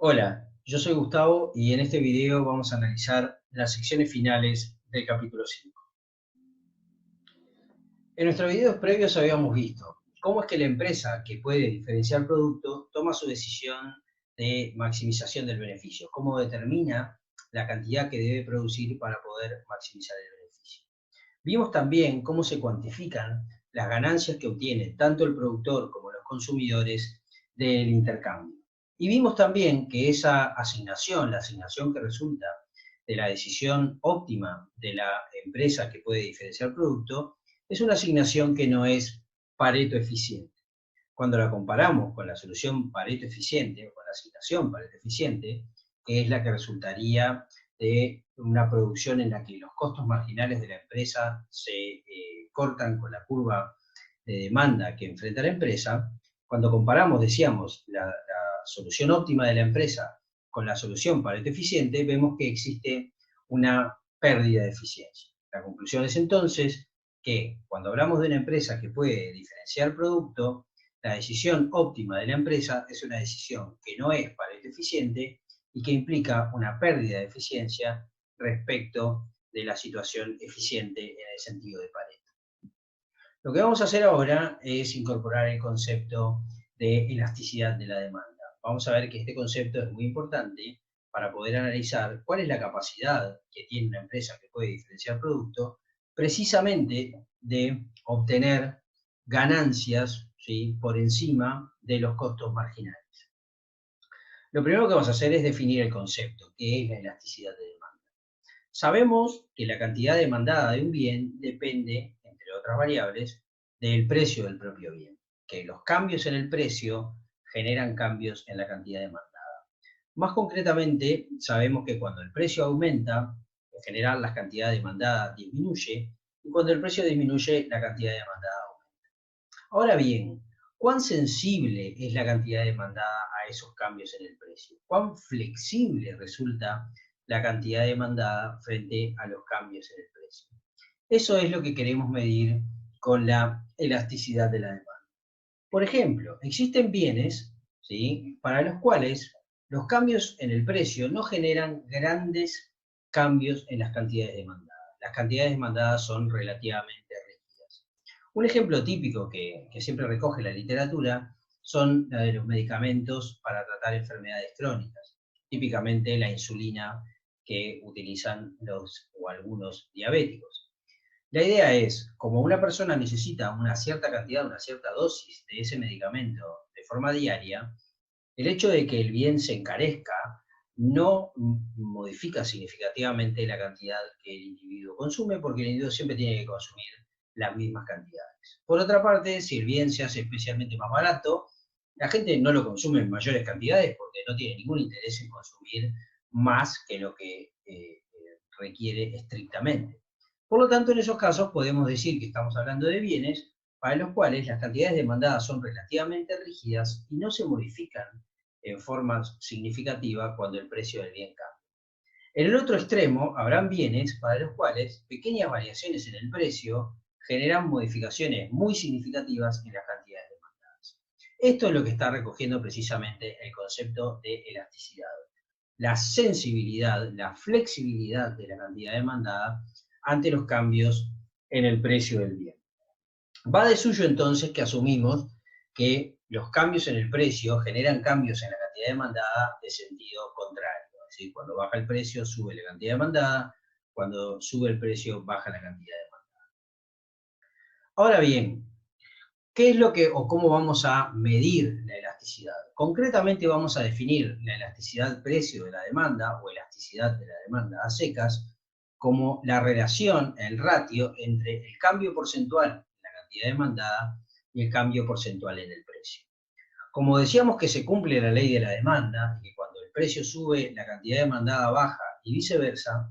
Hola, yo soy Gustavo y en este video vamos a analizar las secciones finales del capítulo 5. En nuestros videos previos habíamos visto cómo es que la empresa que puede diferenciar producto toma su decisión de maximización del beneficio, cómo determina la cantidad que debe producir para poder maximizar el beneficio. Vimos también cómo se cuantifican las ganancias que obtiene tanto el productor como los consumidores del intercambio. Y vimos también que esa asignación, la asignación que resulta de la decisión óptima de la empresa que puede diferenciar producto, es una asignación que no es Pareto eficiente. Cuando la comparamos con la solución Pareto eficiente o con la asignación Pareto eficiente, que es la que resultaría de una producción en la que los costos marginales de la empresa se cortan con la curva de demanda que enfrenta la empresa, cuando comparamos, decíamos, la solución óptima de la empresa con la solución Pareto eficiente, vemos que existe una pérdida de eficiencia. La conclusión es entonces que cuando hablamos de una empresa que puede diferenciar producto, la decisión óptima de la empresa es una decisión que no es Pareto eficiente y que implica una pérdida de eficiencia respecto de la situación eficiente en el sentido de Pareto. Lo que vamos a hacer ahora es incorporar el concepto de elasticidad de la demanda. Vamos a ver que este concepto es muy importante para poder analizar cuál es la capacidad que tiene una empresa que puede diferenciar producto, precisamente de obtener ganancias, ¿sí?, por encima de los costos marginales. Lo primero que vamos a hacer es definir el concepto, que es la elasticidad de demanda. Sabemos que la cantidad demandada de un bien depende, entre otras variables, del precio del propio bien, que los cambios en el precio generan cambios en la cantidad demandada. Más concretamente, sabemos que cuando el precio aumenta, en general la cantidad demandada disminuye, y cuando el precio disminuye, la cantidad demandada aumenta. Ahora bien, ¿cuán sensible es la cantidad demandada a esos cambios en el precio? ¿Cuán flexible resulta la cantidad demandada frente a los cambios en el precio? Eso es lo que queremos medir con la elasticidad de la demanda. Por ejemplo, existen bienes, ¿sí?, para los cuales los cambios en el precio no generan grandes cambios en las cantidades demandadas. Las cantidades demandadas son relativamente rígidas. Un ejemplo típico que siempre recoge la literatura son la de los medicamentos para tratar enfermedades crónicas, típicamente la insulina que utilizan los o algunos diabéticos. La idea es, como una persona necesita una cierta cantidad, una cierta dosis de ese medicamento de forma diaria, el hecho de que el bien se encarezca no modifica significativamente la cantidad que el individuo consume, porque el individuo siempre tiene que consumir las mismas cantidades. Por otra parte, si el bien se hace especialmente más barato, la gente no lo consume en mayores cantidades porque no tiene ningún interés en consumir más que lo que requiere estrictamente. Por lo tanto, en esos casos podemos decir que estamos hablando de bienes para los cuales las cantidades demandadas son relativamente rígidas y no se modifican en forma significativa cuando el precio del bien cambia. En el otro extremo, habrán bienes para los cuales pequeñas variaciones en el precio generan modificaciones muy significativas en las cantidades demandadas. Esto es lo que está recogiendo precisamente el concepto de elasticidad. La sensibilidad, la flexibilidad de la cantidad demandada ante los cambios en el precio del bien. Va de suyo entonces que asumimos que los cambios en el precio generan cambios en la cantidad demandada de sentido contrario. Es decir, cuando baja el precio, sube la cantidad demandada, cuando sube el precio, baja la cantidad demandada. Ahora bien, ¿qué es lo que o cómo vamos a medir la elasticidad? Concretamente vamos a definir la elasticidad precio de la demanda o elasticidad de la demanda a secas como la relación, el ratio entre el cambio porcentual en la cantidad demandada y el cambio porcentual en el precio. Como decíamos que se cumple la ley de la demanda, que cuando el precio sube, la cantidad demandada baja y viceversa,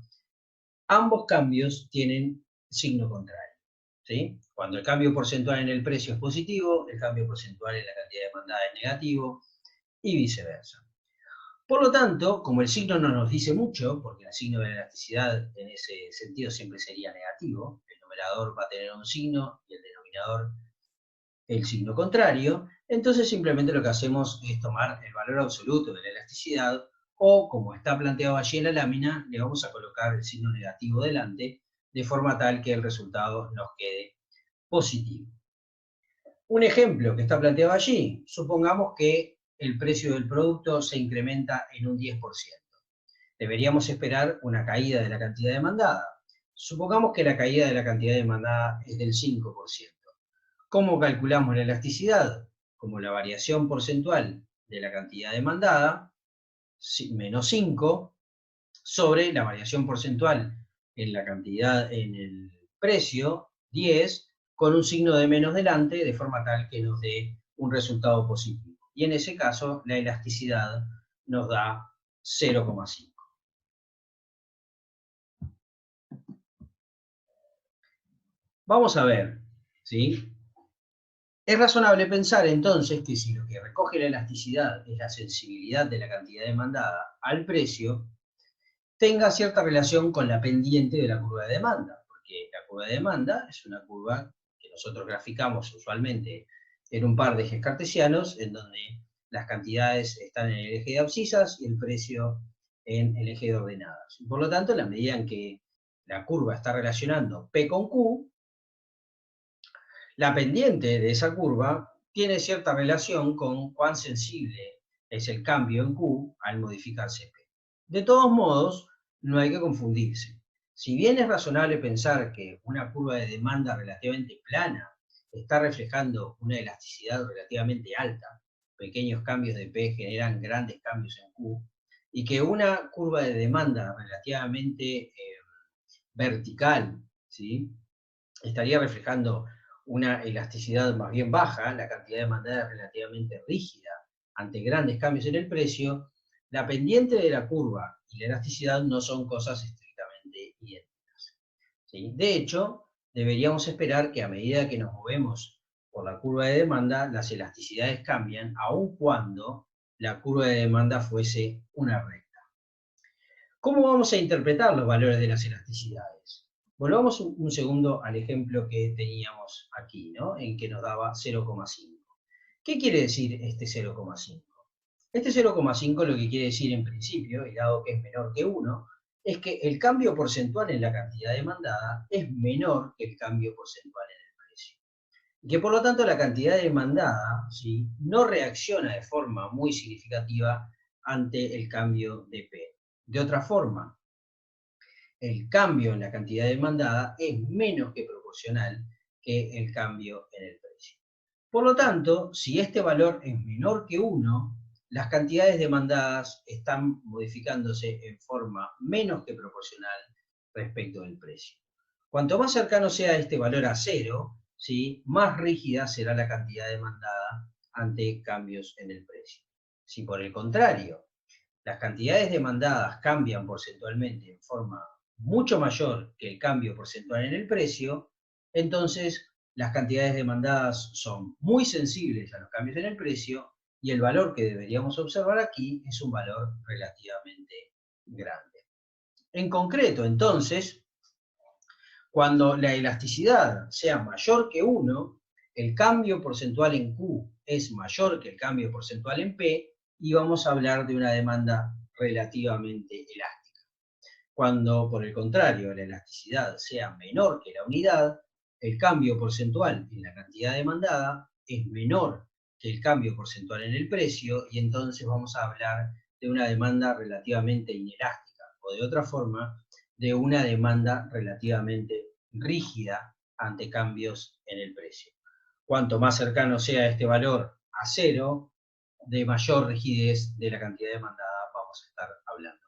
ambos cambios tienen signo contrario, ¿sí? Cuando el cambio porcentual en el precio es positivo, el cambio porcentual en la cantidad demandada es negativo y viceversa. Por lo tanto, como el signo no nos dice mucho, porque el signo de la elasticidad en ese sentido siempre sería negativo, el numerador va a tener un signo y el denominador el signo contrario, entonces simplemente lo que hacemos es tomar el valor absoluto de la elasticidad, o como está planteado allí en la lámina, le vamos a colocar el signo negativo delante, de forma tal que el resultado nos quede positivo. Un ejemplo que está planteado allí, supongamos que el precio del producto se incrementa en un 10%. Deberíamos esperar una caída de la cantidad demandada. Supongamos que la caída de la cantidad demandada es del 5%. ¿Cómo calculamos la elasticidad? Como la variación porcentual de la cantidad demandada, menos 5, sobre la variación porcentual en la cantidad, en el precio, 10, con un signo de menos delante, de forma tal que nos dé un resultado positivo. Y en ese caso, la elasticidad nos da 0,5. Vamos a ver, ¿sí? Es razonable pensar entonces que si lo que recoge la elasticidad es la sensibilidad de la cantidad demandada al precio, tenga cierta relación con la pendiente de la curva de demanda, porque la curva de demanda es una curva que nosotros graficamos usualmente en un par de ejes cartesianos, en donde las cantidades están en el eje de abscisas y el precio en el eje de ordenadas. Por lo tanto, en la medida en que la curva está relacionando P con Q, la pendiente de esa curva tiene cierta relación con cuán sensible es el cambio en Q al modificarse P. De todos modos, no hay que confundirse. Si bien es razonable pensar que una curva de demanda relativamente plana está reflejando una elasticidad relativamente alta, pequeños cambios de P generan grandes cambios en Q, y que una curva de demanda relativamente vertical, ¿sí?, estaría reflejando una elasticidad más bien baja, la cantidad demandada es relativamente rígida ante grandes cambios en el precio, la pendiente de la curva y la elasticidad no son cosas estrictamente idénticas, ¿sí? De hecho, deberíamos esperar que a medida que nos movemos por la curva de demanda, las elasticidades cambian, aun cuando la curva de demanda fuese una recta. ¿Cómo vamos a interpretar los valores de las elasticidades? Volvamos un segundo al ejemplo que teníamos aquí, ¿no?, en que nos daba 0,5. ¿Qué quiere decir este 0,5? Este 0,5 lo que quiere decir en principio, y dado que es menor que 1, es que el cambio porcentual en la cantidad demandada es menor que el cambio porcentual en el precio. Y que por lo tanto la cantidad demandada, ¿sí?, no reacciona de forma muy significativa ante el cambio de P. De otra forma, el cambio en la cantidad demandada es menos que proporcional que el cambio en el precio. Por lo tanto, si este valor es menor que 1, las cantidades demandadas están modificándose en forma menos que proporcional respecto del precio. Cuanto más cercano sea este valor a 0, ¿sí?, más rígida será la cantidad demandada ante cambios en el precio. Si por el contrario, las cantidades demandadas cambian porcentualmente en forma mucho mayor que el cambio porcentual en el precio, entonces las cantidades demandadas son muy sensibles a los cambios en el precio y el valor que deberíamos observar aquí es un valor relativamente grande. En concreto, entonces, cuando la elasticidad sea mayor que 1, el cambio porcentual en Q es mayor que el cambio porcentual en P, y vamos a hablar de una demanda relativamente elástica. Cuando, por el contrario, la elasticidad sea menor que la unidad, el cambio porcentual en la cantidad demandada es menor que el cambio porcentual en el precio, y entonces vamos a hablar de una demanda relativamente inelástica, o de otra forma, de una demanda relativamente rígida ante cambios en el precio. Cuanto más cercano sea este valor a 0, de mayor rigidez de la cantidad demandada vamos a estar hablando.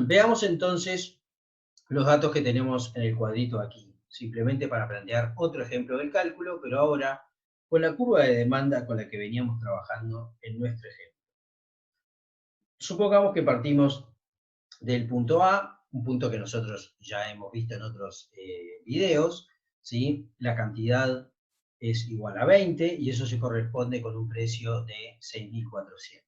Veamos entonces los datos que tenemos en el cuadrito aquí, simplemente para plantear otro ejemplo del cálculo, pero ahora con la curva de demanda con la que veníamos trabajando en nuestro ejemplo. Supongamos que partimos del punto A, un punto que nosotros ya hemos visto en otros videos, ¿sí? La cantidad es igual a 20 y eso se corresponde con un precio de 6.400.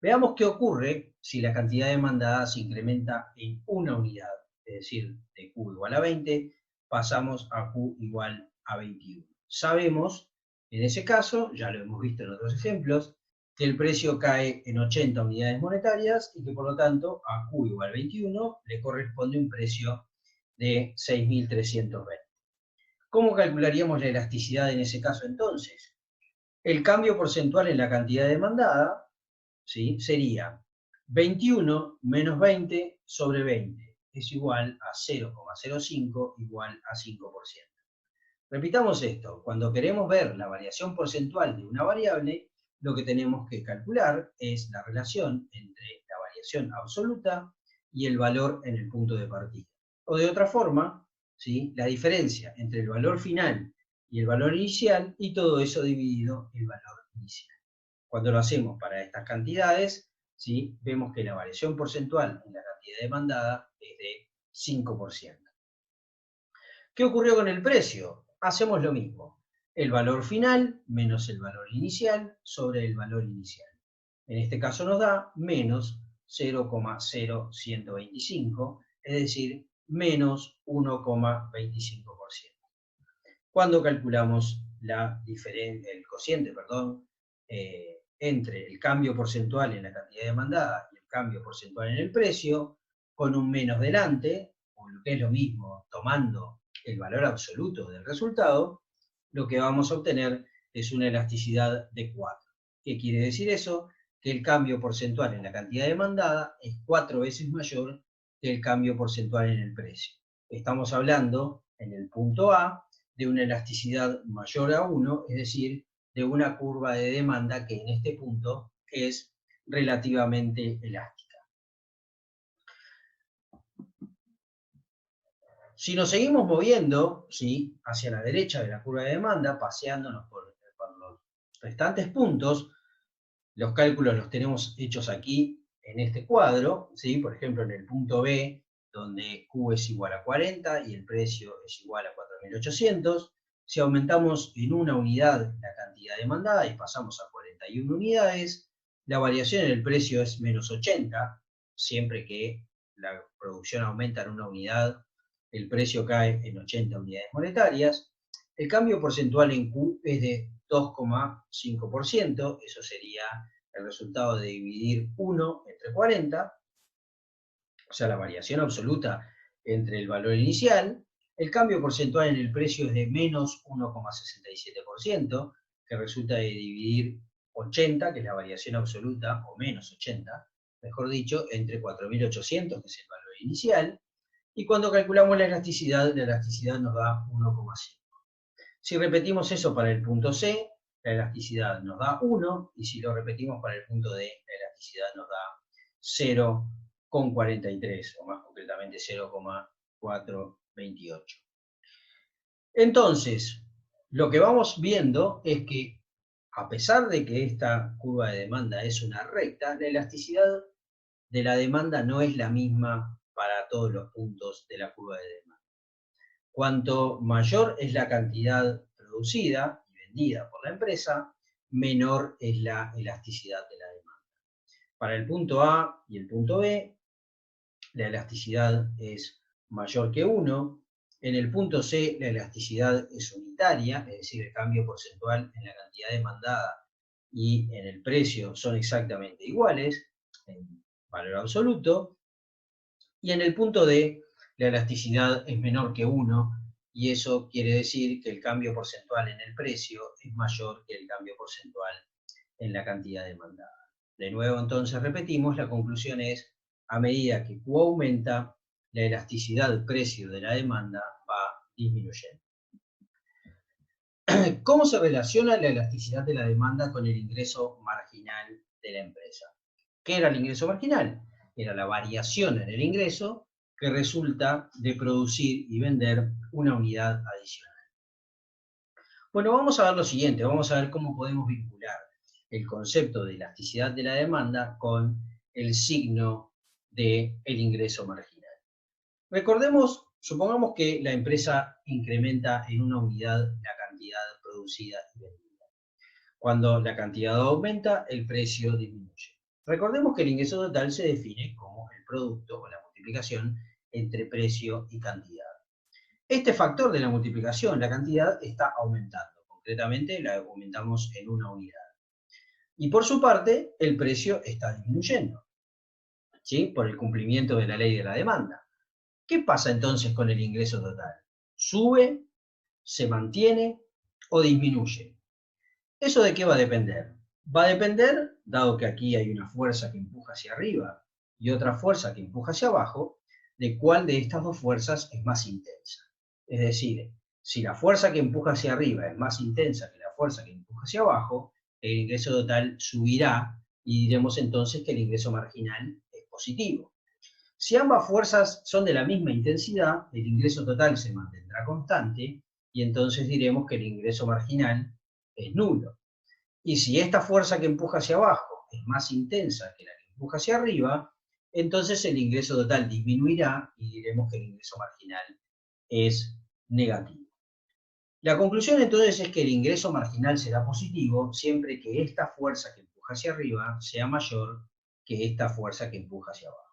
Veamos qué ocurre si la cantidad demandada se incrementa en una unidad, es decir, de Q igual a 20, pasamos a Q igual a 21. Sabemos, en ese caso, ya lo hemos visto en otros ejemplos, que el precio cae en 80 unidades monetarias y que por lo tanto a Q igual 21 le corresponde un precio de 6.320. ¿Cómo calcularíamos la elasticidad en ese caso entonces? El cambio porcentual en la cantidad demandada, ¿sí?, sería 21 menos 20 sobre 20 es igual a 0,05 igual a 5%. Repitamos esto, cuando queremos ver la variación porcentual de una variable, lo que tenemos que calcular es la relación entre la variación absoluta y el valor en el punto de partida. O de otra forma, ¿sí?, la diferencia entre el valor final y el valor inicial, y todo eso dividido el valor inicial. Cuando lo hacemos para estas cantidades, ¿sí?, vemos que la variación porcentual en la cantidad demandada es de 5%. ¿Qué ocurrió con el precio? Hacemos lo mismo. El valor final menos el valor inicial sobre el valor inicial. En este caso nos da menos 0,0125, es decir, menos 1,25%. Cuando calculamos el cociente, entre el cambio porcentual en la cantidad demandada y el cambio porcentual en el precio, con un menos delante, o lo que es lo mismo, tomando el valor absoluto del resultado, lo que vamos a obtener es una elasticidad de 4. ¿Qué quiere decir eso? Que el cambio porcentual en la cantidad demandada es 4 veces mayor que el cambio porcentual en el precio. Estamos hablando, en el punto A, de una elasticidad mayor a 1, es decir, de una curva de demanda que en este punto es relativamente elástica. Si nos seguimos moviendo, ¿sí?, hacia la derecha de la curva de demanda, paseándonos por los restantes puntos, los cálculos los tenemos hechos aquí en este cuadro, ¿sí?, por ejemplo en el punto B, donde Q es igual a 40 y el precio es igual a 4.800, si aumentamos en una unidad la cantidad demandada y pasamos a 41 unidades, la variación en el precio es menos 80, siempre que la producción aumenta en una unidad, el precio cae en 80 unidades monetarias. El cambio porcentual en Q es de 2,5%, eso sería el resultado de dividir 1 entre 40, o sea, la variación absoluta entre el valor inicial. El cambio porcentual en el precio es de menos 1,67%, que resulta de dividir 80, que es la variación absoluta, o menos 80, mejor dicho, entre 4.800, que es el valor inicial. Y cuando calculamos la elasticidad nos da 1,5. Si repetimos eso para el punto C, la elasticidad nos da 1, y si lo repetimos para el punto D, la elasticidad nos da 0,43, o más concretamente 0,428. Entonces, lo que vamos viendo es que, a pesar de que esta curva de demanda es una recta, la elasticidad de la demanda no es la misma para todos los puntos de la curva de demanda. Cuanto mayor es la cantidad producida y vendida por la empresa, menor es la elasticidad de la demanda. Para el punto A y el punto B, la elasticidad es mayor que 1. En el punto C, la elasticidad es unitaria, es decir, el cambio porcentual en la cantidad demandada y en el precio son exactamente iguales, en valor absoluto. Y en el punto D, la elasticidad es menor que 1, y eso quiere decir que el cambio porcentual en el precio es mayor que el cambio porcentual en la cantidad demandada. De nuevo, entonces, repetimos, la conclusión es, a medida que Q aumenta, la elasticidad del precio de la demanda va disminuyendo. ¿Cómo se relaciona la elasticidad de la demanda con el ingreso marginal de la empresa? ¿Qué era el ingreso marginal? Era la variación en el ingreso que resulta de producir y vender una unidad adicional. Bueno, vamos a ver lo siguiente, vamos a ver cómo podemos vincular el concepto de elasticidad de la demanda con el signo del ingreso marginal. Recordemos, supongamos que la empresa incrementa en una unidad la cantidad producida y vendida. Cuando la cantidad aumenta, el precio disminuye. Recordemos que el ingreso total se define como el producto o la multiplicación entre precio y cantidad. Este factor de la multiplicación, la cantidad, está aumentando. Concretamente, la aumentamos en una unidad. Y por su parte, el precio está disminuyendo, ¿sí? Por el cumplimiento de la ley de la demanda. ¿Qué pasa entonces con el ingreso total? ¿Sube, se mantiene o disminuye? ¿Eso de qué va a depender? Va a depender, dado que aquí hay una fuerza que empuja hacia arriba y otra fuerza que empuja hacia abajo, de cuál de estas dos fuerzas es más intensa. Es decir, si la fuerza que empuja hacia arriba es más intensa que la fuerza que empuja hacia abajo, el ingreso total subirá y diremos entonces que el ingreso marginal es positivo. Si ambas fuerzas son de la misma intensidad, el ingreso total se mantendrá constante y entonces diremos que el ingreso marginal es nulo. Y si esta fuerza que empuja hacia abajo es más intensa que la que empuja hacia arriba, entonces el ingreso total disminuirá y diremos que el ingreso marginal es negativo. La conclusión entonces es que el ingreso marginal será positivo siempre que esta fuerza que empuja hacia arriba sea mayor que esta fuerza que empuja hacia abajo.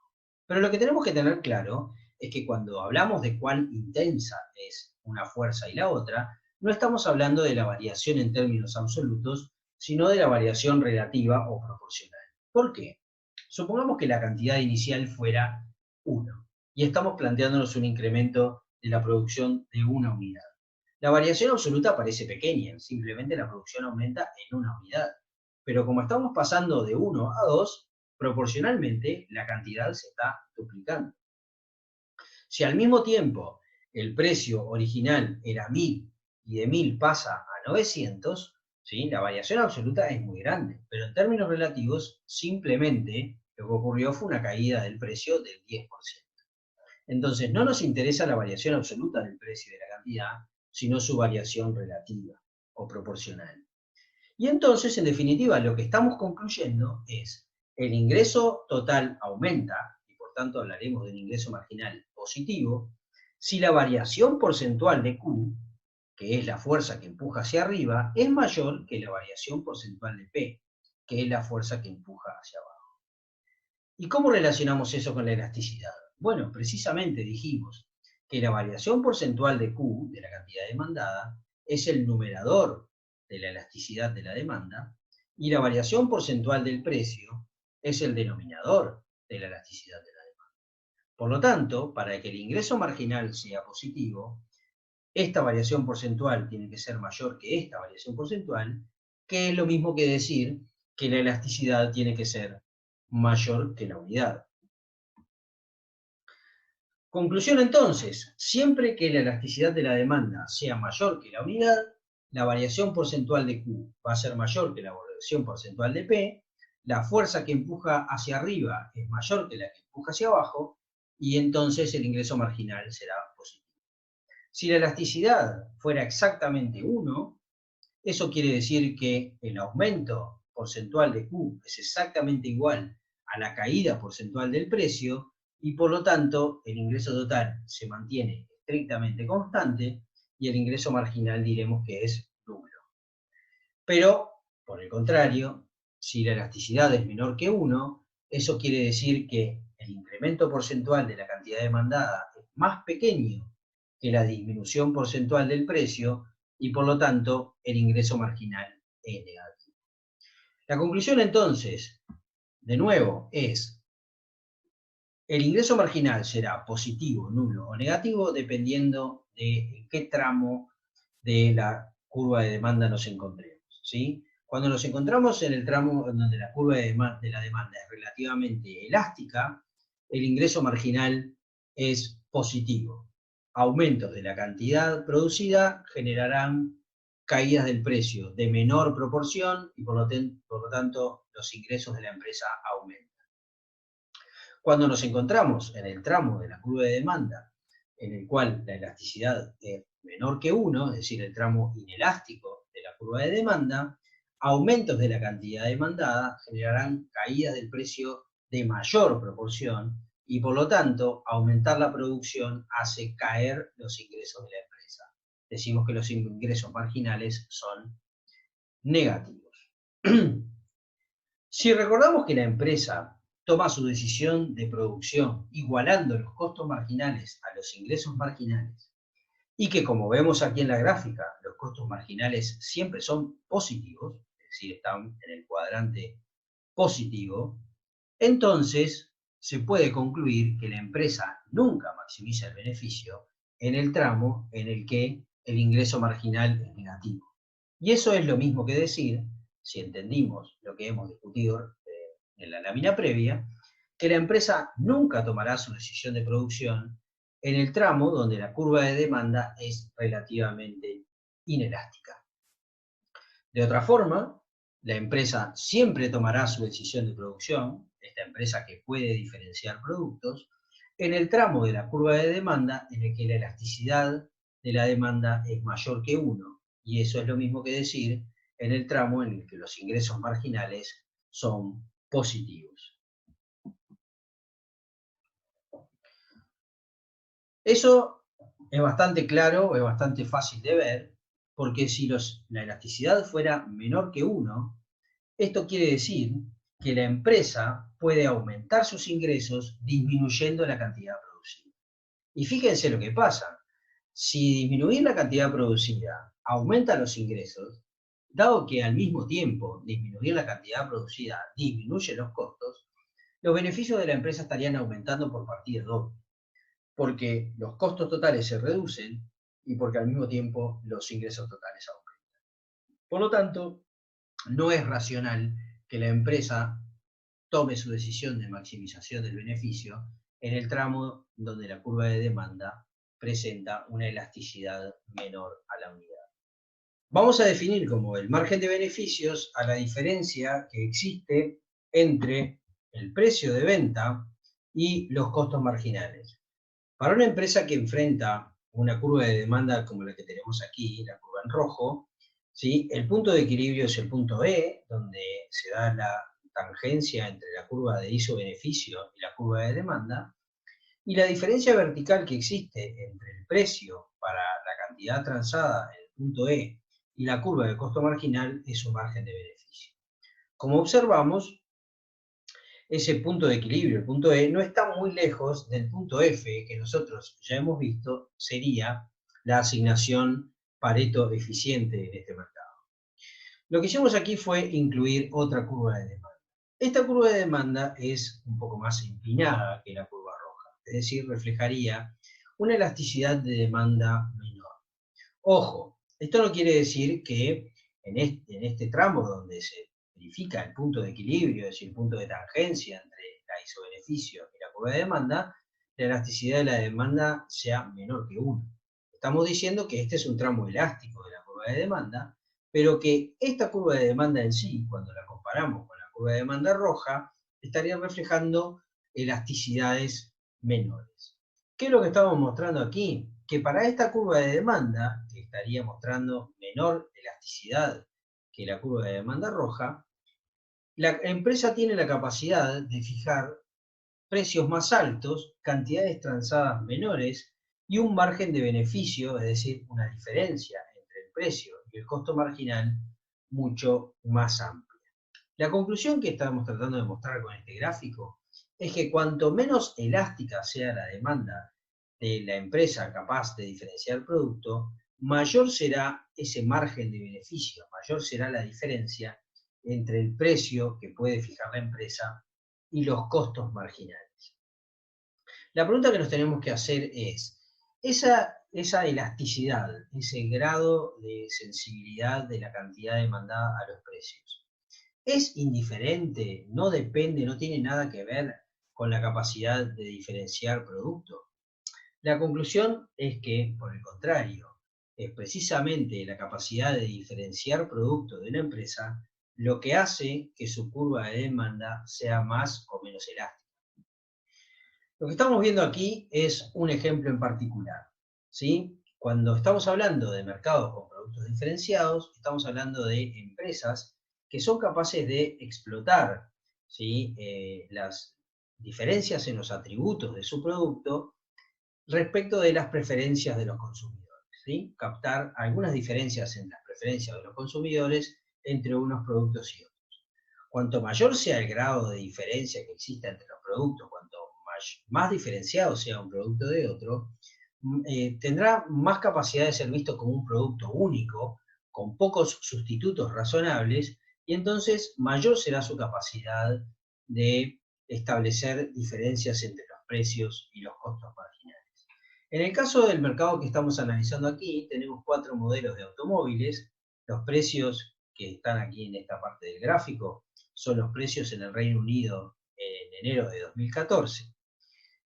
Pero lo que tenemos que tener claro es que cuando hablamos de cuán intensa es una fuerza y la otra, no estamos hablando de la variación en términos absolutos, sino de la variación relativa o proporcional. ¿Por qué? Supongamos que la cantidad inicial fuera 1 y estamos planteándonos un incremento de la producción de una unidad. La variación absoluta parece pequeña, simplemente la producción aumenta en una unidad. Pero como estamos pasando de 1 a 2, proporcionalmente la cantidad se está duplicando. Si al mismo tiempo el precio original era 1000 y de 1000 pasa a 900, ¿sí? La variación absoluta es muy grande, pero en términos relativos simplemente lo que ocurrió fue una caída del precio del 10%. Entonces no nos interesa la variación absoluta del precio y de la cantidad, sino su variación relativa o proporcional. Y entonces, en definitiva, lo que estamos concluyendo es el ingreso total aumenta, y por tanto hablaremos de un ingreso marginal positivo, si la variación porcentual de Q, que es la fuerza que empuja hacia arriba, es mayor que la variación porcentual de P, que es la fuerza que empuja hacia abajo. ¿Y cómo relacionamos eso con la elasticidad? Bueno, precisamente dijimos que la variación porcentual de Q, de la cantidad demandada, es el numerador de la elasticidad de la demanda, y la variación porcentual del precio es el denominador de la elasticidad de la demanda. Por lo tanto, para que el ingreso marginal sea positivo, esta variación porcentual tiene que ser mayor que esta variación porcentual, que es lo mismo que decir que la elasticidad tiene que ser mayor que la unidad. Conclusión entonces, siempre que la elasticidad de la demanda sea mayor que la unidad, la variación porcentual de Q va a ser mayor que la variación porcentual de P, la fuerza que empuja hacia arriba es mayor que la que empuja hacia abajo, y entonces el ingreso marginal será positivo. Si la elasticidad fuera exactamente 1, eso quiere decir que el aumento porcentual de Q es exactamente igual a la caída porcentual del precio y por lo tanto el ingreso total se mantiene estrictamente constante y el ingreso marginal diremos que es nulo. Pero, por el contrario, si la elasticidad es menor que 1, eso quiere decir que el incremento porcentual de la cantidad demandada es más pequeño que la disminución porcentual del precio y por lo tanto el ingreso marginal es negativo. La conclusión entonces, de nuevo, es el ingreso marginal será positivo, nulo o negativo dependiendo de en qué tramo de la curva de demanda nos encontremos, ¿sí? Cuando nos encontramos en el tramo en donde la curva de la demanda es relativamente elástica, el ingreso marginal es positivo. Aumentos de la cantidad producida generarán caídas del precio de menor proporción y por lo tanto los ingresos de la empresa aumentan. Cuando nos encontramos en el tramo de la curva de demanda en el cual la elasticidad es menor que 1, es decir, el tramo inelástico de la curva de demanda, aumentos de la cantidad demandada generarán caídas del precio de mayor proporción y por lo tanto aumentar la producción hace caer los ingresos de la empresa. Decimos que los ingresos marginales son negativos. Si recordamos que la empresa toma su decisión de producción igualando los costos marginales a los ingresos marginales y que, como vemos aquí en la gráfica, los costos marginales siempre son positivos, es decir, están en el cuadrante positivo, entonces se puede concluir que la empresa nunca maximiza el beneficio en el tramo en el que el ingreso marginal es negativo. Y eso es lo mismo que decir, si entendimos lo que hemos discutido en la lámina previa, que la empresa nunca tomará su decisión de producción en el tramo donde la curva de demanda es relativamente inelástica. De otra forma, la empresa siempre tomará su decisión de producción, esta empresa que puede diferenciar productos, en el tramo de la curva de demanda en el que la elasticidad de la demanda es mayor que 1, y eso es lo mismo que decir en el tramo en el que los ingresos marginales son positivos. Eso es bastante claro, es bastante fácil de ver, porque si la elasticidad fuera menor que 1, esto quiere decir que la empresa puede aumentar sus ingresos disminuyendo la cantidad producida. Y fíjense lo que pasa. Si disminuir la cantidad producida aumenta los ingresos, dado que al mismo tiempo disminuir la cantidad producida disminuye los costos, los beneficios de la empresa estarían aumentando por partida doble, porque los costos totales se reducen y porque al mismo tiempo los ingresos totales aumentan. Por lo tanto, no es racional que la empresa tome su decisión de maximización del beneficio en el tramo donde la curva de demanda presenta una elasticidad menor a la unidad. Vamos a definir como el margen de beneficios a la diferencia que existe entre el precio de venta y los costos marginales. Para una empresa que enfrenta una curva de demanda como la que tenemos aquí, la curva en rojo, ¿sí? El punto de equilibrio es el punto E, donde se da la tangencia entre la curva de ISO-beneficio y la curva de demanda, y la diferencia vertical que existe entre el precio para la cantidad transada en el punto E y la curva de costo marginal es su margen de beneficio. Como observamos, ese punto de equilibrio, el punto E, no está muy lejos del punto F, que nosotros ya hemos visto sería la asignación Pareto eficiente en este mercado. Lo que hicimos aquí fue incluir otra curva de demanda. Esta curva de demanda es un poco más empinada que la curva roja, es decir, reflejaría una elasticidad de demanda menor. Ojo, esto no quiere decir que en este tramo donde se verifica el punto de equilibrio, es decir, el punto de tangencia entre la isobeneficio y la curva de demanda, la elasticidad de la demanda sea menor que 1. Estamos diciendo que este es un tramo elástico de la curva de demanda, pero que esta curva de demanda en sí, cuando la comparamos con la curva de demanda roja, estaría reflejando elasticidades menores. ¿Qué es lo que estamos mostrando aquí? Que para esta curva de demanda, que estaría mostrando menor elasticidad que la curva de demanda roja, la empresa tiene la capacidad de fijar precios más altos, cantidades transadas menores y un margen de beneficio, es decir, una diferencia entre el precio y el costo marginal mucho más amplia. La conclusión que estamos tratando de mostrar con este gráfico es que cuanto menos elástica sea la demanda de la empresa capaz de diferenciar el producto, mayor será ese margen de beneficio, mayor será la diferencia entre el precio que puede fijar la empresa y los costos marginales. La pregunta que nos tenemos que hacer es, esa elasticidad, ese grado de sensibilidad de la cantidad demandada a los precios, ¿es indiferente? ¿No depende, no tiene nada que ver con la capacidad de diferenciar producto? La conclusión es que, por el contrario, es precisamente la capacidad de diferenciar producto de una empresa lo que hace que su curva de demanda sea más o menos elástica. Lo que estamos viendo aquí es un ejemplo en particular, ¿sí? Cuando estamos hablando de mercados con productos diferenciados, estamos hablando de empresas que son capaces de explotar, ¿sí? Las diferencias en los atributos de su producto respecto de las preferencias de los consumidores, ¿sí? Captar algunas diferencias en las preferencias de los consumidores entre unos productos y otros. Cuanto mayor sea el grado de diferencia que exista entre los productos, cuanto más diferenciado sea un producto de otro, tendrá más capacidad de ser visto como un producto único, con pocos sustitutos razonables, y entonces mayor será su capacidad de establecer diferencias entre los precios y los costos marginales. En el caso del mercado que estamos analizando aquí, tenemos 4 modelos de automóviles. Los precios que están aquí en esta parte del gráfico son los precios en el Reino Unido en enero de 2014.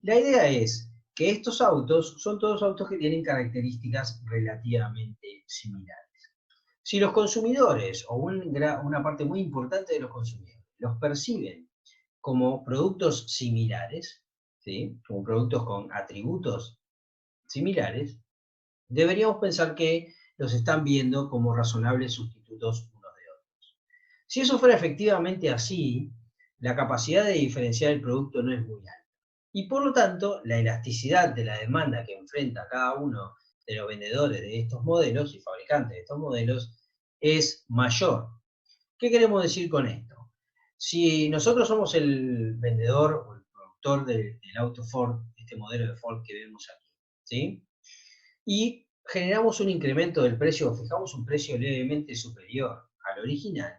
La idea es que estos autos son todos autos que tienen características relativamente similares. Si los consumidores, o una parte muy importante de los consumidores, los perciben como productos similares, ¿sí? Como productos con atributos similares, deberíamos pensar que los están viendo como razonables sustitutos unos de otros. Si eso fuera efectivamente así, la capacidad de diferenciar el producto no es muy alta. Y por lo tanto, la elasticidad de la demanda que enfrenta cada uno de los vendedores de estos modelos y fabricantes de estos modelos es mayor. ¿Qué queremos decir con esto? Si nosotros somos el vendedor o el productor del auto Ford, este modelo de Ford que vemos aquí, ¿sí? Y generamos un incremento del precio, o fijamos un precio levemente superior al original,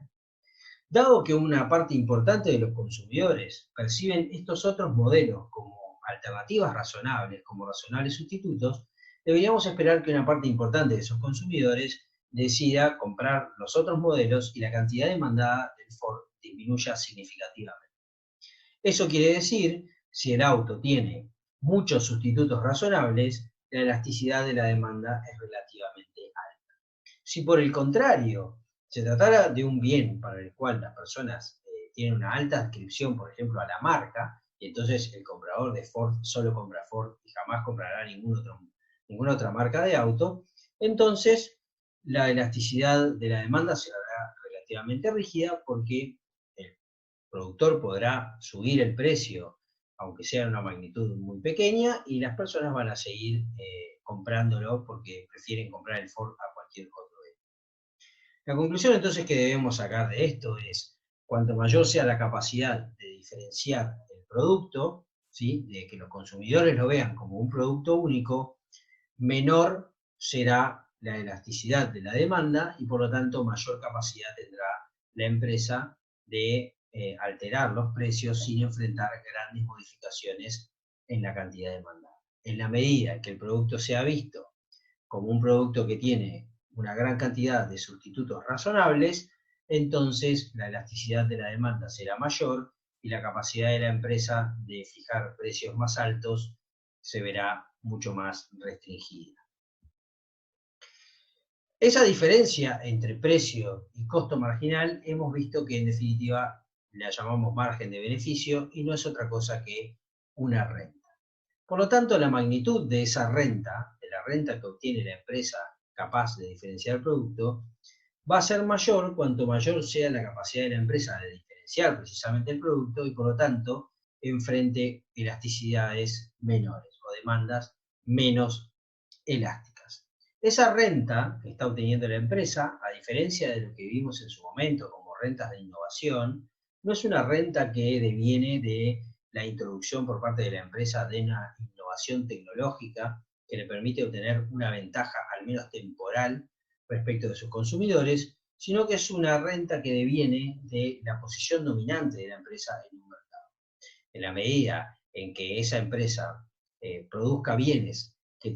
dado que una parte importante de los consumidores perciben estos otros modelos como alternativas razonables, como razonables sustitutos, deberíamos esperar que una parte importante de esos consumidores decida comprar los otros modelos y la cantidad demandada del Ford disminuya significativamente. Eso quiere decir, si el auto tiene muchos sustitutos razonables, la elasticidad de la demanda es relativamente alta. Si por el contrario se tratara de un bien para el cual las personas tienen una alta adscripción, por ejemplo, a la marca, y entonces el comprador de Ford solo compra Ford y jamás comprará ninguna otra marca de auto, entonces la elasticidad de la demanda será relativamente rígida porque el productor podrá subir el precio, aunque sea en una magnitud muy pequeña, y las personas van a seguir comprándolo porque prefieren comprar el Ford a cualquier otro. La conclusión entonces que debemos sacar de esto es, cuanto mayor sea la capacidad de diferenciar el producto, ¿sí? De que los consumidores lo vean como un producto único, menor será la elasticidad de la demanda y por lo tanto mayor capacidad tendrá la empresa de alterar los precios sin enfrentar grandes modificaciones en la cantidad demandada. En la medida que el producto sea visto como un producto que tiene una gran cantidad de sustitutos razonables, entonces la elasticidad de la demanda será mayor y la capacidad de la empresa de fijar precios más altos se verá mucho más restringida. Esa diferencia entre precio y costo marginal hemos visto que en definitiva la llamamos margen de beneficio y no es otra cosa que una renta. Por lo tanto, la magnitud de esa renta, de la renta que obtiene la empresa capaz de diferenciar el producto, va a ser mayor cuanto mayor sea la capacidad de la empresa de diferenciar precisamente el producto y por lo tanto enfrente elasticidades menores o demandas menos elásticas. Esa renta que está obteniendo la empresa, a diferencia de lo que vimos en su momento como rentas de innovación, no es una renta que deviene de la introducción por parte de la empresa de una innovación tecnológica que le permite obtener una ventaja, al menos temporal, respecto de sus consumidores, sino que es una renta que deviene de la posición dominante de la empresa en un mercado. En la medida en que esa empresa produzca bienes que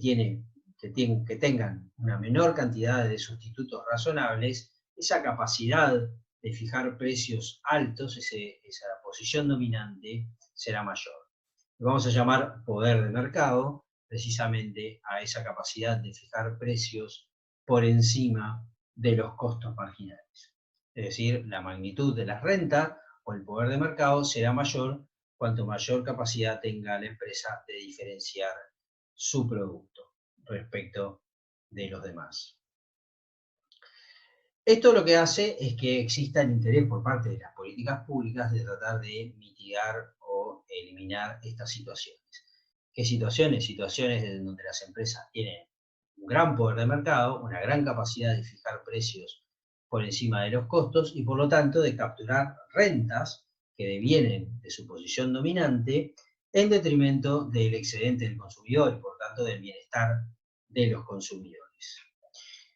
tengan una menor cantidad de sustitutos razonables, esa capacidad de fijar precios altos, esa posición dominante, será mayor. Lo vamos a llamar poder de mercado, precisamente a esa capacidad de fijar precios por encima de los costos marginales. Es decir, la magnitud de la renta o el poder de mercado será mayor cuanto mayor capacidad tenga la empresa de diferenciar su producto respecto de los demás. Esto lo que hace es que exista el interés por parte de las políticas públicas de tratar de mitigar o eliminar estas situaciones. ¿Qué situaciones? Situaciones en donde las empresas tienen un gran poder de mercado, una gran capacidad de fijar precios por encima de los costos y por lo tanto de capturar rentas que devienen de su posición dominante en detrimento del excedente del consumidor y por tanto del bienestar de los consumidores.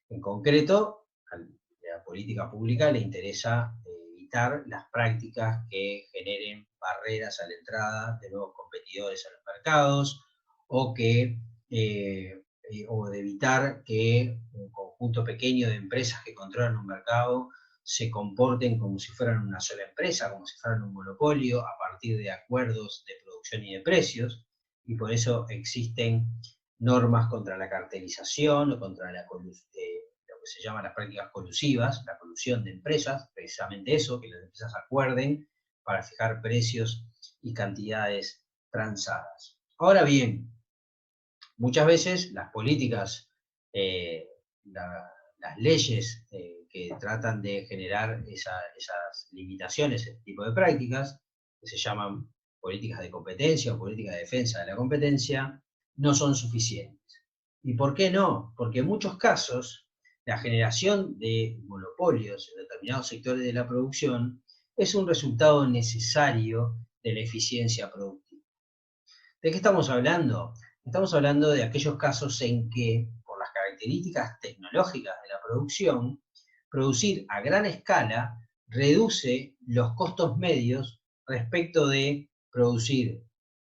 En concreto, a la política pública le interesa evitar las prácticas que generen barreras a la entrada de nuevos competidores a los mercados o o de evitar que un conjunto pequeño de empresas que controlan un mercado se comporten como si fueran una sola empresa, como si fueran un monopolio, a partir de acuerdos de producción y de precios, y por eso existen normas contra la cartelización o contra lo que se llama las prácticas colusivas, la colusión de empresas, precisamente eso, que las empresas acuerden para fijar precios y cantidades transadas. Ahora bien, muchas veces las políticas, las leyes que tratan de generar esas limitaciones, ese tipo de prácticas, que se llaman políticas de competencia o políticas de defensa de la competencia, no son suficientes. ¿Y por qué no? Porque en muchos casos la generación de monopolios en determinados sectores de la producción es un resultado necesario de la eficiencia productiva. ¿De qué estamos hablando? Estamos hablando de aquellos casos en que, por las características tecnológicas de la producción, producir a gran escala reduce los costos medios respecto de producir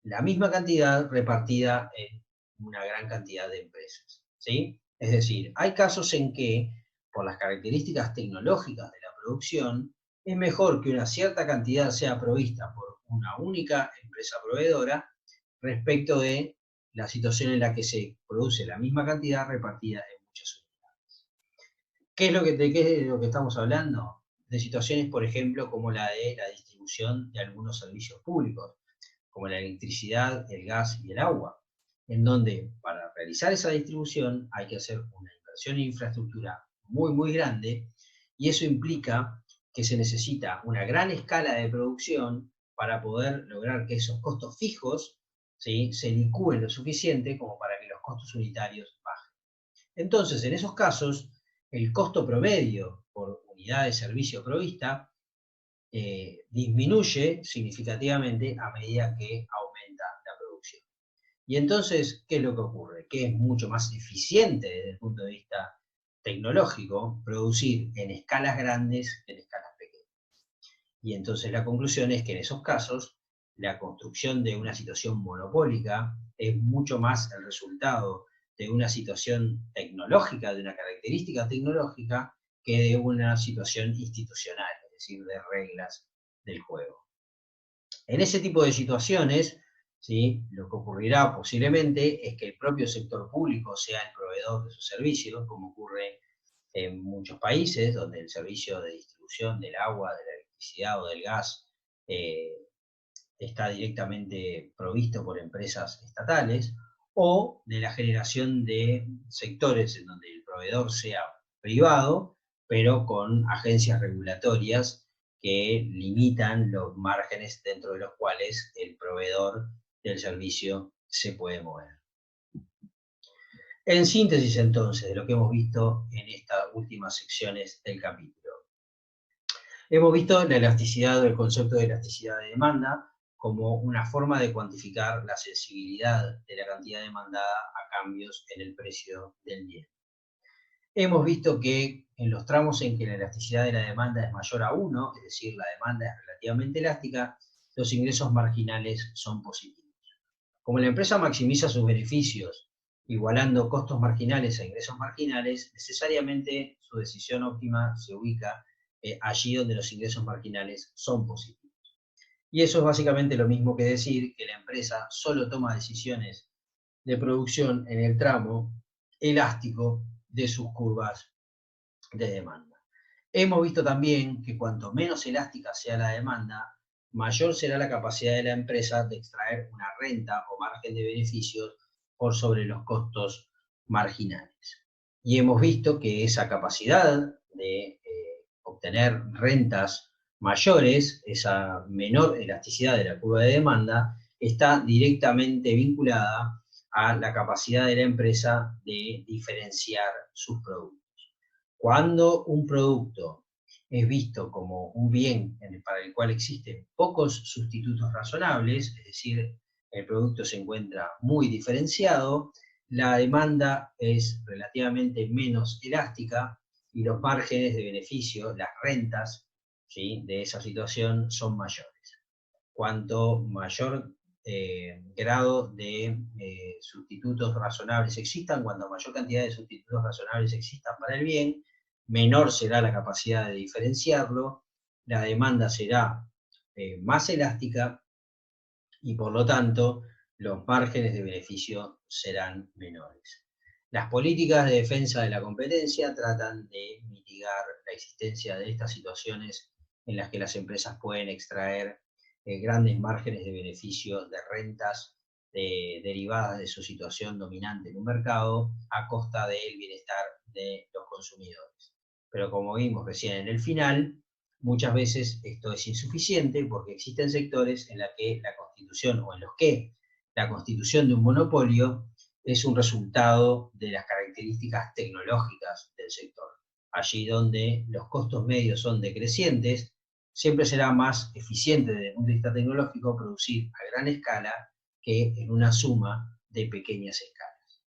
la misma cantidad repartida en una gran cantidad de empresas, ¿sí? Es decir, hay casos en que, por las características tecnológicas de la producción, es mejor que una cierta cantidad sea provista por una única empresa proveedora respecto de la situación en la que se produce la misma cantidad repartida en muchas unidades. ¿De qué es lo que estamos hablando? De situaciones, por ejemplo, como la de la distribución de algunos servicios públicos, como la electricidad, el gas y el agua, en donde para realizar esa distribución hay que hacer una inversión en infraestructura muy, muy grande, y eso implica que se necesita una gran escala de producción para poder lograr que esos costos fijos, ¿sí?, se licúen lo suficiente como para que los costos unitarios bajen. Entonces, en esos casos, el costo promedio por unidad de servicio provista disminuye significativamente a medida que aumenta la producción. Y entonces, ¿qué es lo que ocurre? Que es mucho más eficiente desde el punto de vista tecnológico producir en escalas grandes que en escalas pequeñas. Y entonces la conclusión es que en esos casos la construcción de una situación monopólica es mucho más el resultado de una situación tecnológica, de una característica tecnológica, que de una situación institucional, es decir, de reglas del juego. En ese tipo de situaciones, ¿sí?, lo que ocurrirá posiblemente es que el propio sector público sea el proveedor de sus servicios, como ocurre en muchos países, donde el servicio de distribución del agua, de la electricidad o del gas está directamente provisto por empresas estatales, o de la generación de sectores en donde el proveedor sea privado, pero con agencias regulatorias que limitan los márgenes dentro de los cuales el proveedor del servicio se puede mover. En síntesis, entonces, de lo que hemos visto en estas últimas secciones del capítulo. Hemos visto la elasticidad o el concepto de elasticidad de demanda como una forma de cuantificar la sensibilidad de la cantidad demandada a cambios en el precio del bien. Hemos visto que en los tramos en que la elasticidad de la demanda es mayor a 1, es decir, la demanda es relativamente elástica, los ingresos marginales son positivos. Como la empresa maximiza sus beneficios igualando costos marginales a ingresos marginales, necesariamente su decisión óptima se ubica allí donde los ingresos marginales son positivos. Y eso es básicamente lo mismo que decir que la empresa solo toma decisiones de producción en el tramo elástico de sus curvas de demanda. Hemos visto también que cuanto menos elástica sea la demanda, mayor será la capacidad de la empresa de extraer una renta o margen de beneficios por sobre los costos marginales. Y hemos visto que esa capacidad de obtener rentas mayores, esa menor elasticidad de la curva de demanda, está directamente vinculada a la capacidad de la empresa de diferenciar sus productos. Cuando un producto es visto como un bien para el cual existen pocos sustitutos razonables, es decir, el producto se encuentra muy diferenciado, la demanda es relativamente menos elástica y los márgenes de beneficio, las rentas, ¿sí?, de esa situación son mayores. Cuanto mayor grado de sustitutos razonables existan, cuanto mayor cantidad de sustitutos razonables existan para el bien, menor será la capacidad de diferenciarlo, la demanda será más elástica y por lo tanto los márgenes de beneficio serán menores. Las políticas de defensa de la competencia tratan de mitigar la existencia de estas situaciones en las que las empresas pueden extraer grandes márgenes de beneficio de rentas derivadas de su situación dominante en un mercado a costa del bienestar de los consumidores. Pero como vimos recién en el final, muchas veces esto es insuficiente porque existen sectores en los que la constitución o en los que la constitución de un monopolio es un resultado de las características tecnológicas del sector. Allí donde los costos medios son decrecientes, siempre será más eficiente desde el punto de vista tecnológico producir a gran escala que en una suma de pequeñas escalas.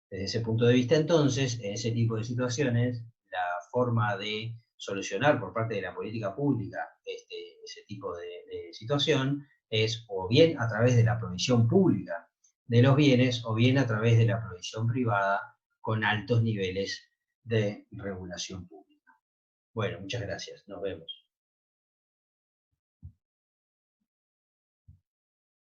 Desde ese punto de vista, entonces, en ese tipo de situaciones, la forma de solucionar por parte de la política pública ese tipo de situación es o bien a través de la provisión pública de los bienes o bien a través de la provisión privada con altos niveles de regulación pública. Bueno, muchas gracias. Nos vemos.